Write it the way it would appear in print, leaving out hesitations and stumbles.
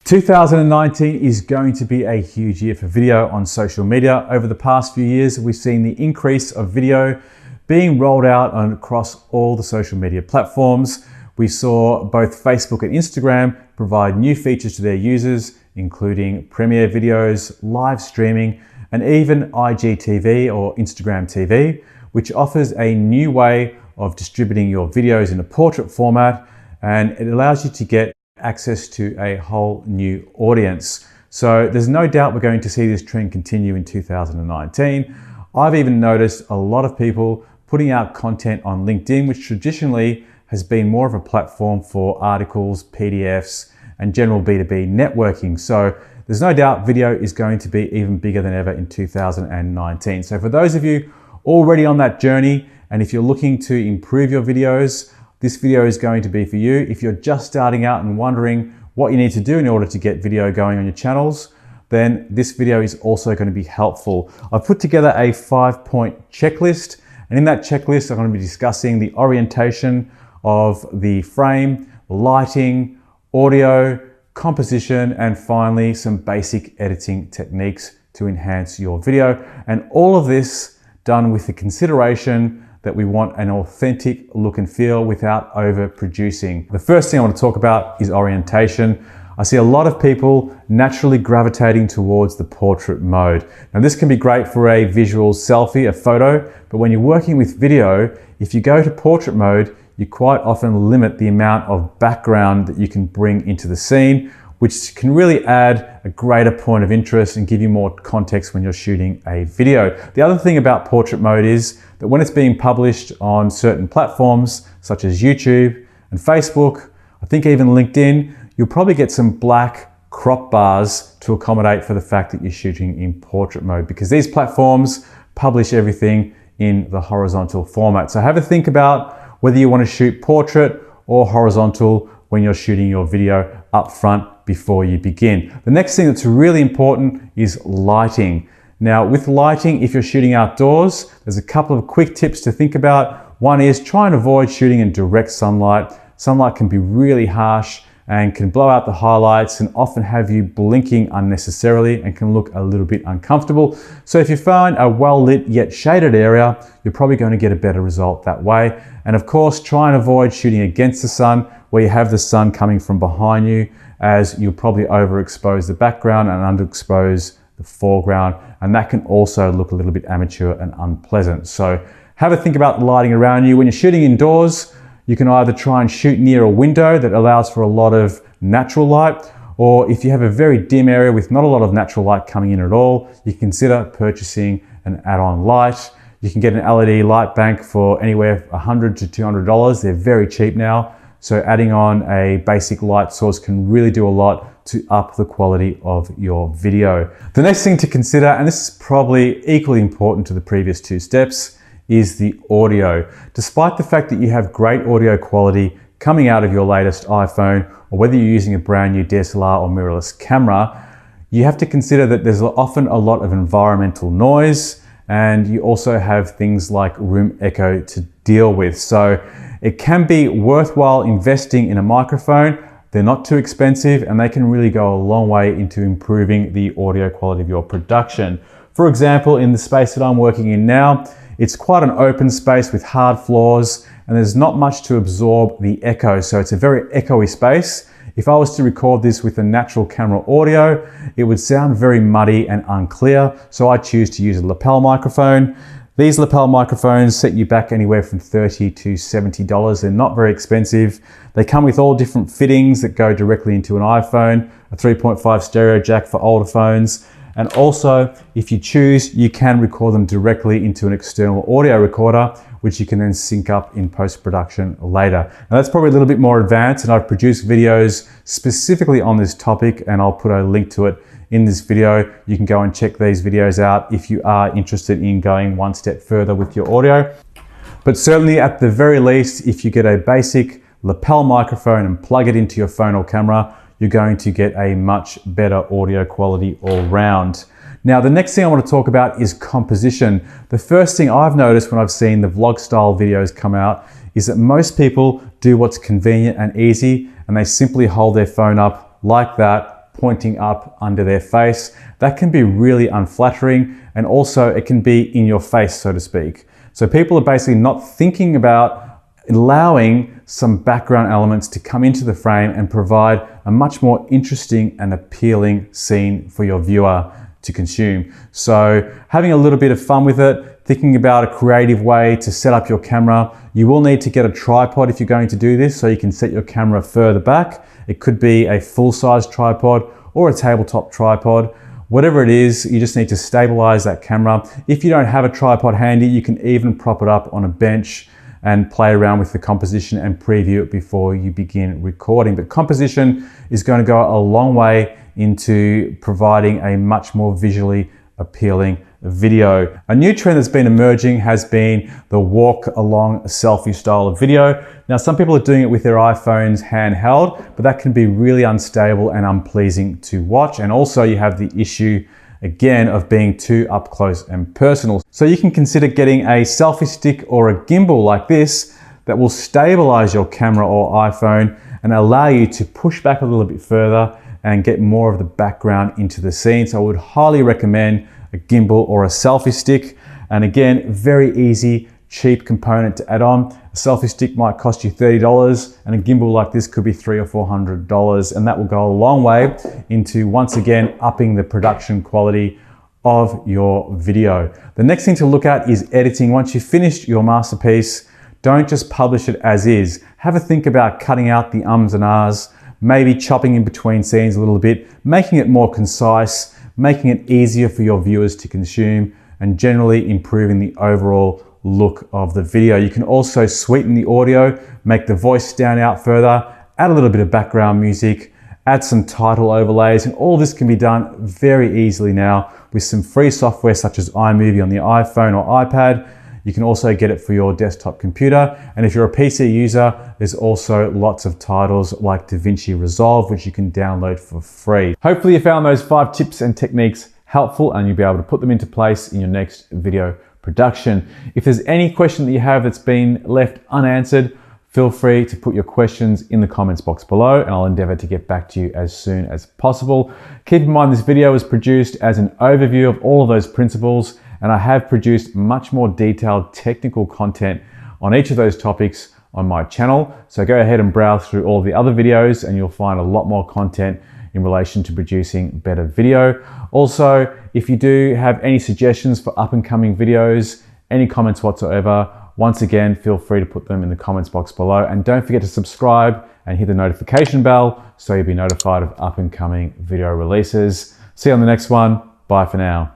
2019 is going to be a huge year for video on social media. Over the past few years, we've seen the increase of video being rolled out across all the social media platforms. We saw both Facebook and Instagram provide new features to their users, including premiere videos, live streaming, and even IGTV or Instagram TV, which offers a new way of distributing your videos in a portrait format, and it allows you to get access to a whole new audience. So there's no doubt we're going to see this trend continue in 2019. I've even noticed a lot of people putting out content on LinkedIn, which traditionally has been more of a platform for articles, PDFs, and general B2B networking. So there's no doubt video is going to be even bigger than ever in 2019. So for those of you already on that journey, and if you're looking to improve your videos, this video is going to be for you. If you're just starting out and wondering what you need to do in order to get video going on your channels, then this video is also going to be helpful. I've put together a 5-point checklist, and in that checklist, I'm going to be discussing the orientation of the frame, lighting, audio, composition, and finally some basic editing techniques to enhance your video. And all of this done with the consideration that we want an authentic look and feel without overproducing. The first thing I want to talk about is orientation. I see a lot of people naturally gravitating towards the portrait mode. Now this can be great for a visual selfie, a photo, but when you're working with video, if you go to portrait mode, you quite often limit the amount of background that you can bring into the scene, which can really add a greater point of interest and give you more context when you're shooting a video. The other thing about portrait mode is that when it's being published on certain platforms, such as YouTube and Facebook, I think even LinkedIn, you'll probably get some black crop bars to accommodate for the fact that you're shooting in portrait mode, because these platforms publish everything in the horizontal format. So have a think about whether you want to shoot portrait or horizontal when you're shooting your video up front before you begin. The next thing that's really important is lighting. Now with lighting, if you're shooting outdoors, there's a couple of quick tips to think about. One is try and avoid shooting in direct sunlight. Sunlight can be really harsh and can blow out the highlights and often have you blinking unnecessarily and can look a little bit uncomfortable. So if you find a well-lit yet shaded area, you're probably going to get a better result that way. And of course, try and avoid shooting against the sun where you have the sun coming from behind you, as you'll probably overexpose the background and underexpose the foreground, and that can also look a little bit amateur and unpleasant. So have a think about the lighting around you. When you're shooting indoors, you can either try and shoot near a window that allows for a lot of natural light, or if you have a very dim area with not a lot of natural light coming in at all, you can consider purchasing an add-on light. You can get an LED light bank for anywhere $100 to $200. They're very cheap now. So adding on a basic light source can really do a lot to up the quality of your video. The next thing to consider, and this is probably equally important to the previous two steps, is the audio. Despite the fact that you have great audio quality coming out of your latest iPhone, or whether you're using a brand new DSLR or mirrorless camera, you have to consider that there's often a lot of environmental noise, and you also have things like room echo to deal with. So it can be worthwhile investing in a microphone. They're not too expensive and they can really go a long way into improving the audio quality of your production. For example, in the space that I'm working in now, it's quite an open space with hard floors and there's not much to absorb the echo. So it's a very echoey space. If I was to record this with a natural camera audio, it would sound very muddy and unclear. So I choose to use a lapel microphone. These lapel microphones set you back anywhere from $30 to $70. They're not very expensive. They come with all different fittings that go directly into an iPhone, a 3.5 stereo jack for older phones. And also, if you choose, you can record them directly into an external audio recorder, which you can then sync up in post-production later. Now that's probably a little bit more advanced, and I've produced videos specifically on this topic, and I'll put a link to it in this video. You can go and check these videos out if you are interested in going one step further with your audio. But certainly at the very least, if you get a basic lapel microphone and plug it into your phone or camera, you're going to get a much better audio quality all round. Now, the next thing I want to talk about is composition. The first thing I've noticed when I've seen the vlog style videos come out is that most people do what's convenient and easy, and they simply hold their phone up like that, pointing up under their face. That can be really unflattering, and also it can be in your face, so to speak. So people are basically not thinking about allowing some background elements to come into the frame and provide a much more interesting and appealing scene for your viewer to consume. So having a little bit of fun with it, thinking about a creative way to set up your camera. You will need to get a tripod if you're going to do this, so you can set your camera further back. It could be a full-size tripod or a tabletop tripod. Whatever it is, you just need to stabilize that camera. If you don't have a tripod handy, you can even prop it up on a bench and play around with the composition and preview it before you begin recording. But composition is going to go a long way into providing a much more visually appealing video. A new trend that's been emerging has been the walk along selfie style of video. Now, some people are doing it with their iPhones handheld, but that can be really unstable and unpleasing to watch. And also you have the issue again of being too up close and personal. So you can consider getting a selfie stick or a gimbal like this that will stabilize your camera or iPhone and allow you to push back a little bit further and get more of the background into the scene. So I would highly recommend a gimbal or a selfie stick. And again, very easy, cheap component to add on. A selfie stick might cost you $30 and a gimbal like this could be $300 or $400. And that will go a long way into, once again, upping the production quality of your video. The next thing to look at is editing. Once you've finished your masterpiece, don't just publish it as is. Have a think about cutting out the ums and ahs, maybe chopping in between scenes a little bit, making it more concise, making it easier for your viewers to consume, and generally improving the overall look of the video. You can also sweeten the audio, make the voice stand out further, add a little bit of background music, add some title overlays, and all this can be done very easily now with some free software such as iMovie on the iPhone or iPad. You can also get it for your desktop computer. And if you're a PC user, there's also lots of titles like DaVinci Resolve, which you can download for free. Hopefully you found those 5 tips and techniques helpful and you'll be able to put them into place in your next video production. If there's any question that you have that's been left unanswered, feel free to put your questions in the comments box below and I'll endeavor to get back to you as soon as possible. Keep in mind this video is produced as an overview of all of those principles, and I have produced much more detailed technical content on each of those topics on my channel. So go ahead and browse through all the other videos and you'll find a lot more content in relation to producing better video. Also, if you do have any suggestions for up and coming videos, any comments whatsoever, once again, feel free to put them in the comments box below. And don't forget to subscribe and hit the notification bell so you'll be notified of up and coming video releases. See you on the next one. Bye for now.